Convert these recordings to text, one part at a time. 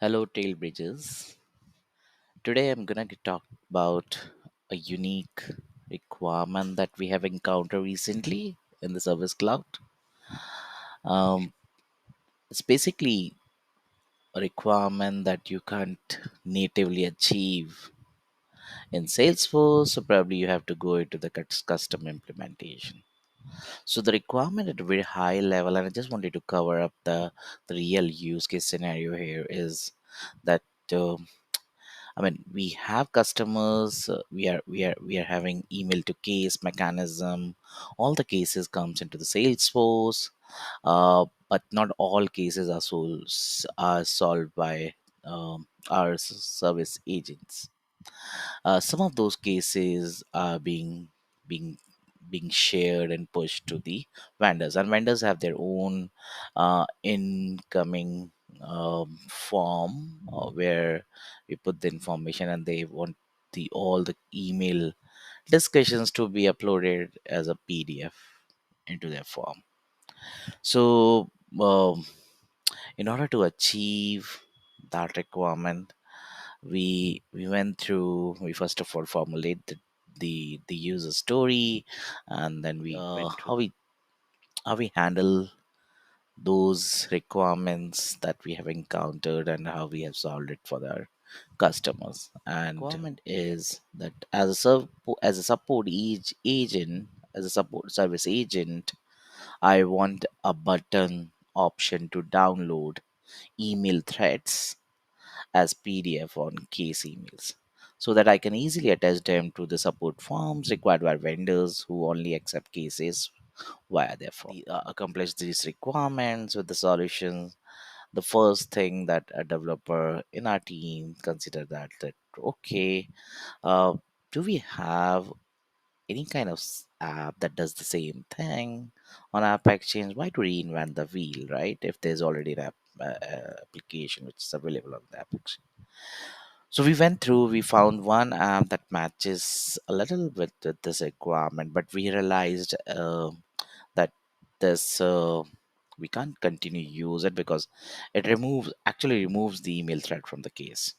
Hello, Tail Bridges. Today I'm gonna talk about a unique requirement that we have encountered recently in the Service Cloud. Um, it's basically a requirement that you can't natively achieve in Salesforce, so probably you have to go into the custom implementation. So the requirement at a very high level, and I just wanted to cover up the real use case scenario here is that. I mean, we have customers. We are having email to case mechanism. All the cases comes into the Salesforce, but not all cases are solved by our service agents. Some of those cases are being being shared and pushed to the vendors, and vendors have their own incoming form where we put the information, and they want the all the email discussions to be uploaded as a PDF into their form. So in order to achieve that requirement, we first of all formulate the user story, and then we how we handle those requirements that we have encountered and how we have solved it for our customers. And requirement is that as a support agent, as a support service agent, I want a button option to download email threads as PDF on case emails so that I can easily attach them to the support forms required by vendors who only accept cases via their form. Accomplish these requirements with the solutions, the first thing that a developer in our team consider that okay, uh, do we have any kind of app that does the same thing on App Exchange? Why to reinvent the wheel, right? If there's already an application which is available on the App Exchange. So we went through, we found one app that matches a little bit with this requirement, but we realized that this we can't continue use it because it removes the email thread from the case.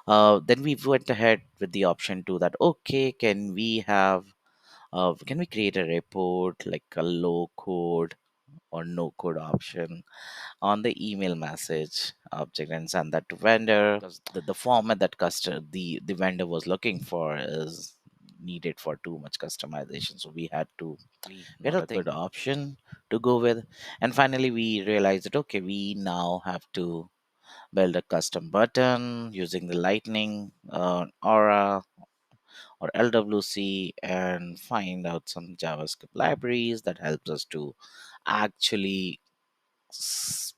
Then we went ahead with the option to that. Okay, can we create a report like a low code or no code option on the email message object and send that to vendor, because the format that the vendor was looking for is needed for too much customization, so we had to get a good option to go with. And finally we realized that okay, we now have to build a custom button using the lightning aura or LWC and find out some JavaScript libraries that helps us to actually s-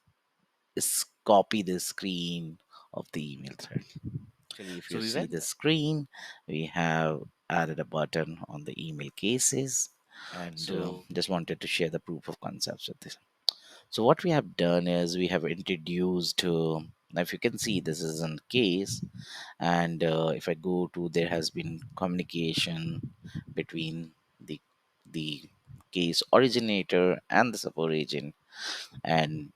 copy the screen of the email thread. Actually, if you see the screen, we have added a button on the email cases, and just wanted to share the proof of concepts with this. So what we have done is we have introduced. Now, if you can see, this is a case, and if I go to, there has been communication between the case originator and the support agent, and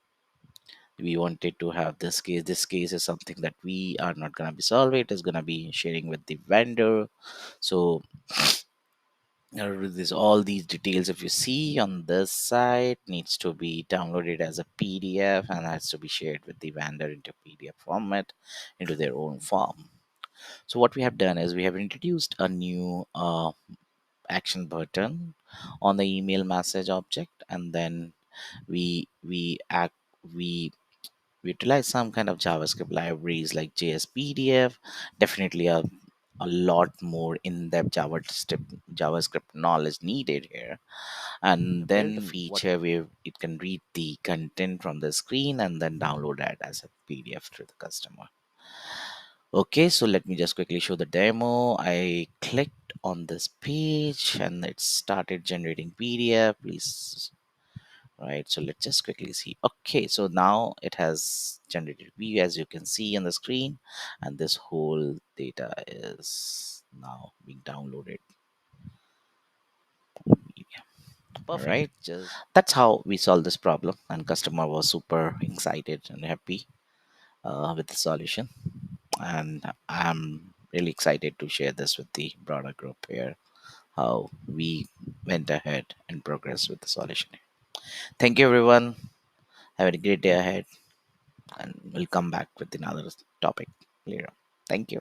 we wanted to have this case is something that we are not going to be solving, it is going to be sharing with the vendor. So this all these details, if you see on this side, needs to be downloaded as a PDF and has to be shared with the vendor into PDF format into their own form. So what we have done is we have introduced a new action button on the email message object, and then we act we utilize some kind of JavaScript libraries like JSPDF. Definitely a lot more in-depth JavaScript knowledge needed here. And then the feature where it can read the content from the screen and then download that as a PDF to the customer. Okay, so let me just quickly show the demo. I clicked on this page and it started generating PDF. Please, right, so let's just quickly see. Okay, so now it has generated view as you can see on the screen, and this whole data is now being downloaded. Yeah, all right, that's how we solved this problem, and customer was super excited and happy. with the solution, and I'm really excited to share this with the broader group here. How we went ahead and progressed with the solution. Thank you, everyone. Have a great day ahead, and we'll come back with another topic later. Thank you.